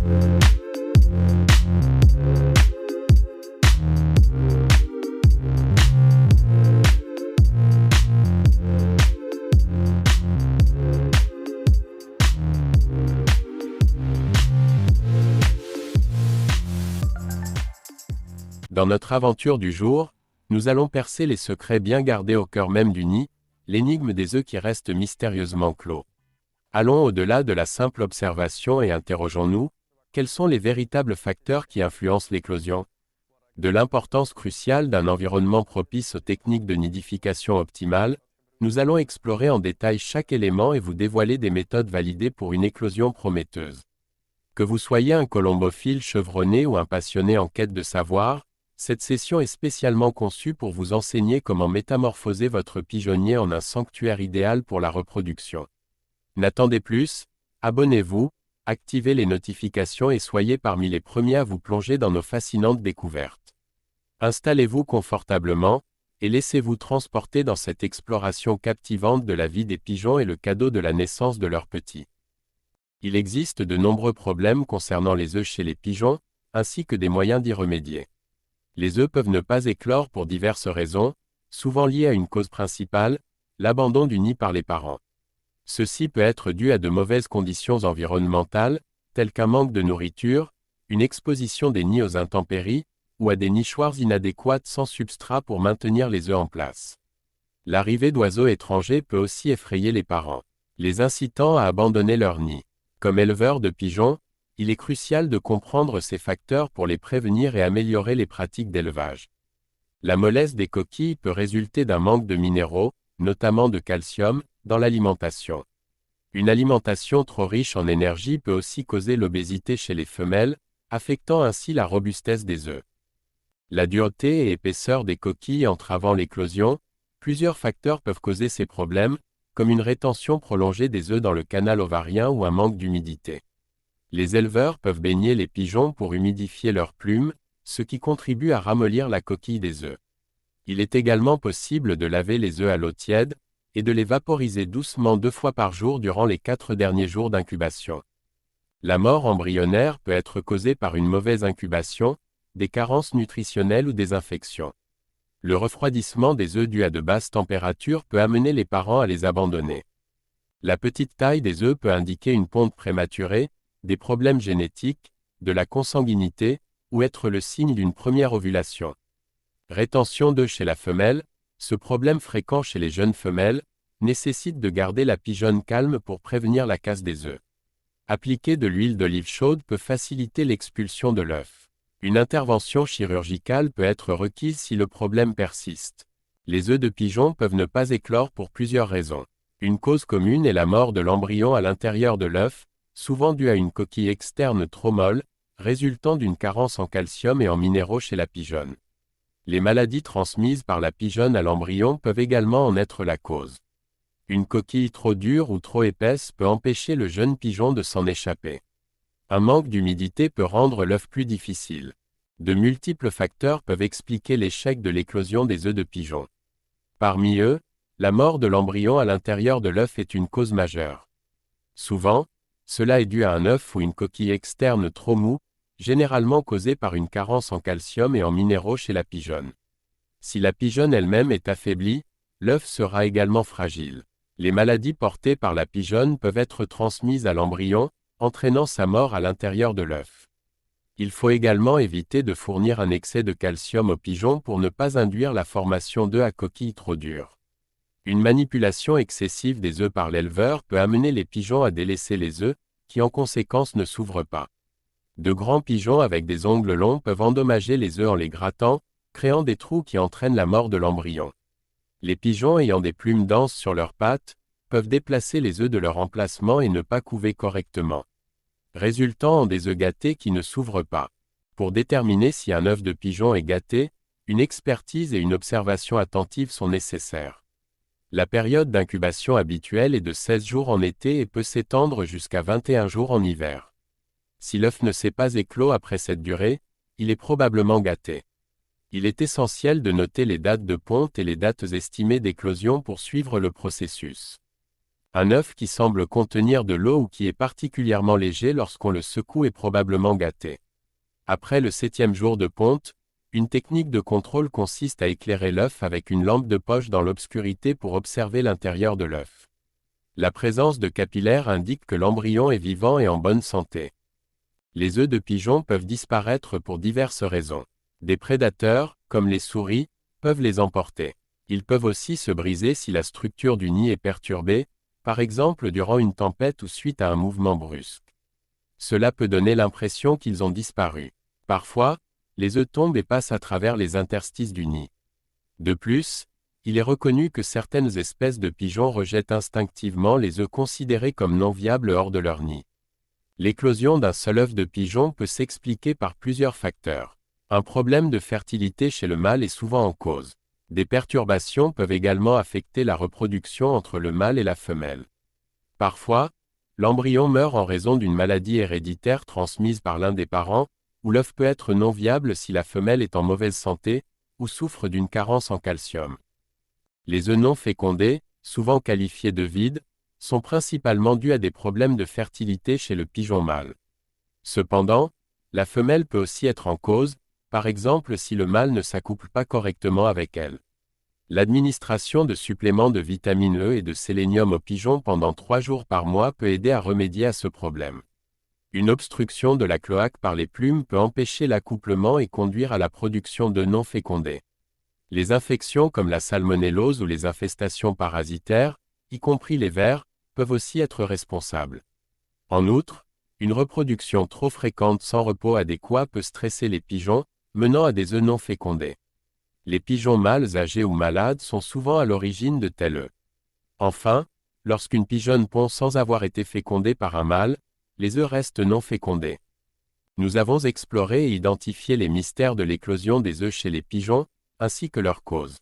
Dans notre aventure du jour, nous allons percer les secrets bien gardés au cœur même du nid, l'énigme des œufs qui restent mystérieusement clos. Allons au-delà de la simple observation et interrogeons-nous, quels sont les véritables facteurs qui influencent l'éclosion? De l'importance cruciale d'un environnement propice aux techniques de nidification optimale, nous allons explorer en détail chaque élément et vous dévoiler des méthodes validées pour une éclosion prometteuse. Que vous soyez un colombophile chevronné ou un passionné en quête de savoir, cette session est spécialement conçue pour vous enseigner comment métamorphoser votre pigeonnier en un sanctuaire idéal pour la reproduction. N'attendez plus, abonnez-vous, activez les notifications et soyez parmi les premiers à vous plonger dans nos fascinantes découvertes. Installez-vous confortablement, et laissez-vous transporter dans cette exploration captivante de la vie des pigeons et le cadeau de la naissance de leurs petits. Il existe de nombreux problèmes concernant les œufs chez les pigeons, ainsi que des moyens d'y remédier. Les œufs peuvent ne pas éclore pour diverses raisons, souvent liées à une cause principale, l'abandon du nid par les parents. Ceci peut être dû à de mauvaises conditions environnementales, telles qu'un manque de nourriture, une exposition des nids aux intempéries, ou à des nichoirs inadéquates sans substrat pour maintenir les œufs en place. L'arrivée d'oiseaux étrangers peut aussi effrayer les parents, les incitant à abandonner leur nid. Comme éleveur de pigeons, il est crucial de comprendre ces facteurs pour les prévenir et améliorer les pratiques d'élevage. La mollesse des coquilles peut résulter d'un manque de minéraux, notamment de calcium, dans l'alimentation. Une alimentation trop riche en énergie peut aussi causer l'obésité chez les femelles, affectant ainsi la robustesse des œufs. La dureté et épaisseur des coquilles entravant l'éclosion, plusieurs facteurs peuvent causer ces problèmes, comme une rétention prolongée des œufs dans le canal ovarien ou un manque d'humidité. Les éleveurs peuvent baigner les pigeons pour humidifier leurs plumes, ce qui contribue à ramollir la coquille des œufs. Il est également possible de laver les œufs à l'eau tiède, et de les vaporiser doucement 2 fois par jour durant les 4 derniers jours d'incubation. La mort embryonnaire peut être causée par une mauvaise incubation, des carences nutritionnelles ou des infections. Le refroidissement des œufs dû à de basses températures peut amener les parents à les abandonner. La petite taille des œufs peut indiquer une ponte prématurée, des problèmes génétiques, de la consanguinité, ou être le signe d'une première ovulation. Rétention d'œufs chez la femelle, ce problème fréquent chez les jeunes femelles, nécessite de garder la pigeonne calme pour prévenir la casse des œufs. Appliquer de l'huile d'olive chaude peut faciliter l'expulsion de l'œuf. Une intervention chirurgicale peut être requise si le problème persiste. Les œufs de pigeon peuvent ne pas éclore pour plusieurs raisons. Une cause commune est la mort de l'embryon à l'intérieur de l'œuf, souvent due à une coquille externe trop molle, résultant d'une carence en calcium et en minéraux chez la pigeonne. Les maladies transmises par la pigeonne à l'embryon peuvent également en être la cause. Une coquille trop dure ou trop épaisse peut empêcher le jeune pigeon de s'en échapper. Un manque d'humidité peut rendre l'œuf plus difficile. De multiples facteurs peuvent expliquer l'échec de l'éclosion des œufs de pigeon. Parmi eux, la mort de l'embryon à l'intérieur de l'œuf est une cause majeure. Souvent, cela est dû à un œuf ou une coquille externe trop mou, généralement causée par une carence en calcium et en minéraux chez la pigeonne. Si la pigeonne elle-même est affaiblie, l'œuf sera également fragile. Les maladies portées par la pigeonne peuvent être transmises à l'embryon, entraînant sa mort à l'intérieur de l'œuf. Il faut également éviter de fournir un excès de calcium aux pigeons pour ne pas induire la formation d'œufs à coquilles trop dures. Une manipulation excessive des œufs par l'éleveur peut amener les pigeons à délaisser les œufs, qui en conséquence ne s'ouvrent pas. De grands pigeons avec des ongles longs peuvent endommager les œufs en les grattant, créant des trous qui entraînent la mort de l'embryon. Les pigeons ayant des plumes denses sur leurs pattes, peuvent déplacer les œufs de leur emplacement et ne pas couver correctement, résultant en des œufs gâtés qui ne s'ouvrent pas. Pour déterminer si un œuf de pigeon est gâté, une expertise et une observation attentive sont nécessaires. La période d'incubation habituelle est de 16 jours en été et peut s'étendre jusqu'à 21 jours en hiver. Si l'œuf ne s'est pas éclos après cette durée, il est probablement gâté. Il est essentiel de noter les dates de ponte et les dates estimées d'éclosion pour suivre le processus. Un œuf qui semble contenir de l'eau ou qui est particulièrement léger lorsqu'on le secoue est probablement gâté. Après le 7e jour de ponte, une technique de contrôle consiste à éclairer l'œuf avec une lampe de poche dans l'obscurité pour observer l'intérieur de l'œuf. La présence de capillaires indique que l'embryon est vivant et en bonne santé. Les œufs de pigeon peuvent disparaître pour diverses raisons. Des prédateurs, comme les souris, peuvent les emporter. Ils peuvent aussi se briser si la structure du nid est perturbée, par exemple durant une tempête ou suite à un mouvement brusque. Cela peut donner l'impression qu'ils ont disparu. Parfois, les œufs tombent et passent à travers les interstices du nid. De plus, il est reconnu que certaines espèces de pigeons rejettent instinctivement les œufs considérés comme non viables hors de leur nid. L'éclosion d'un seul œuf de pigeon peut s'expliquer par plusieurs facteurs. Un problème de fertilité chez le mâle est souvent en cause. Des perturbations peuvent également affecter la reproduction entre le mâle et la femelle. Parfois, l'embryon meurt en raison d'une maladie héréditaire transmise par l'un des parents, ou l'œuf peut être non viable si la femelle est en mauvaise santé, ou souffre d'une carence en calcium. Les œufs non fécondés, souvent qualifiés de vides, sont principalement dus à des problèmes de fertilité chez le pigeon mâle. Cependant, la femelle peut aussi être en cause, par exemple si le mâle ne s'accouple pas correctement avec elle. L'administration de suppléments de vitamine E et de sélénium aux pigeons pendant 3 jours par mois peut aider à remédier à ce problème. Une obstruction de la cloaque par les plumes peut empêcher l'accouplement et conduire à la production d'œufs non fécondés. Les infections comme la salmonellose ou les infestations parasitaires, y compris les vers, peuvent aussi être responsables. En outre, une reproduction trop fréquente sans repos adéquat peut stresser les pigeons, menant à des œufs non fécondés. Les pigeons mâles âgés ou malades sont souvent à l'origine de tels œufs. Enfin, lorsqu'une pigeonne pond sans avoir été fécondée par un mâle, les œufs restent non fécondés. Nous avons exploré et identifié les mystères de l'éclosion des œufs chez les pigeons, ainsi que leurs causes.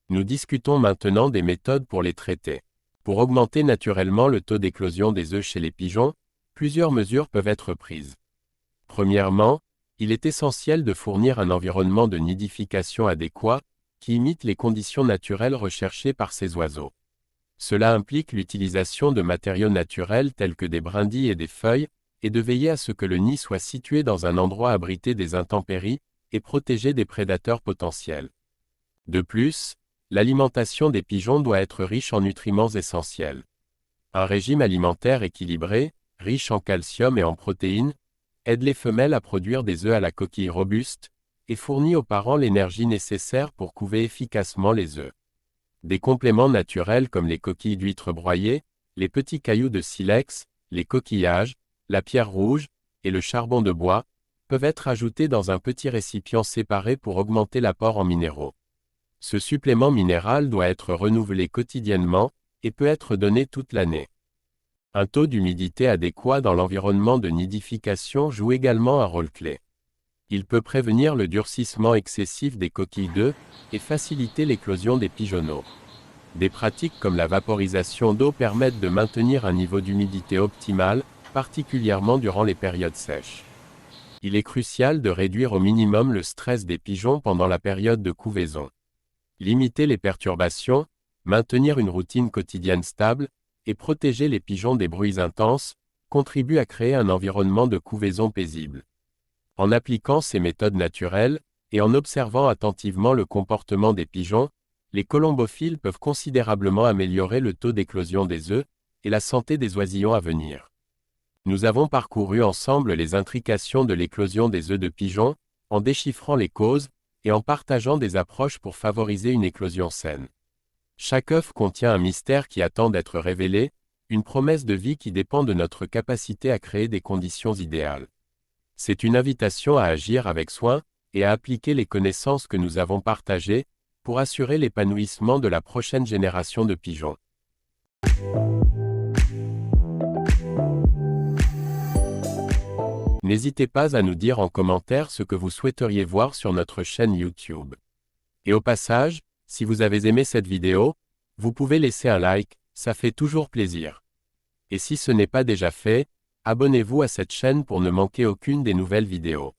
Nous discutons maintenant des méthodes pour les traiter. Pour augmenter naturellement le taux d'éclosion des œufs chez les pigeons, plusieurs mesures peuvent être prises. Premièrement, il est essentiel de fournir un environnement de nidification adéquat, qui imite les conditions naturelles recherchées par ces oiseaux. Cela implique l'utilisation de matériaux naturels tels que des brindilles et des feuilles, et de veiller à ce que le nid soit situé dans un endroit abrité des intempéries, et protégé des prédateurs potentiels. De plus, l'alimentation des pigeons doit être riche en nutriments essentiels. Un régime alimentaire équilibré, riche en calcium et en protéines, aide les femelles à produire des œufs à la coquille robuste, et fournit aux parents l'énergie nécessaire pour couver efficacement les œufs. Des compléments naturels comme les coquilles d'huîtres broyées, les petits cailloux de silex, les coquillages, la pierre rouge, et le charbon de bois, peuvent être ajoutés dans un petit récipient séparé pour augmenter l'apport en minéraux. Ce supplément minéral doit être renouvelé quotidiennement, et peut être donné toute l'année. Un taux d'humidité adéquat dans l'environnement de nidification joue également un rôle clé. Il peut prévenir le durcissement excessif des coquilles d'œufs et faciliter l'éclosion des pigeonneaux. Des pratiques comme la vaporisation d'eau permettent de maintenir un niveau d'humidité optimal, particulièrement durant les périodes sèches. Il est crucial de réduire au minimum le stress des pigeons pendant la période de couvaison. Limiter les perturbations, maintenir une routine quotidienne stable, et protéger les pigeons des bruits intenses, contribue à créer un environnement de couvaison paisible. En appliquant ces méthodes naturelles, et en observant attentivement le comportement des pigeons, les colombophiles peuvent considérablement améliorer le taux d'éclosion des œufs, et la santé des oisillons à venir. Nous avons parcouru ensemble les intrications de l'éclosion des œufs de pigeons, en déchiffrant les causes, et en partageant des approches pour favoriser une éclosion saine. Chaque œuf contient un mystère qui attend d'être révélé, une promesse de vie qui dépend de notre capacité à créer des conditions idéales. C'est une invitation à agir avec soin, et à appliquer les connaissances que nous avons partagées, pour assurer l'épanouissement de la prochaine génération de pigeons. N'hésitez pas à nous dire en commentaire ce que vous souhaiteriez voir sur notre chaîne YouTube. Et au passage, si vous avez aimé cette vidéo, vous pouvez laisser un like, ça fait toujours plaisir. Et si ce n'est pas déjà fait, abonnez-vous à cette chaîne pour ne manquer aucune des nouvelles vidéos.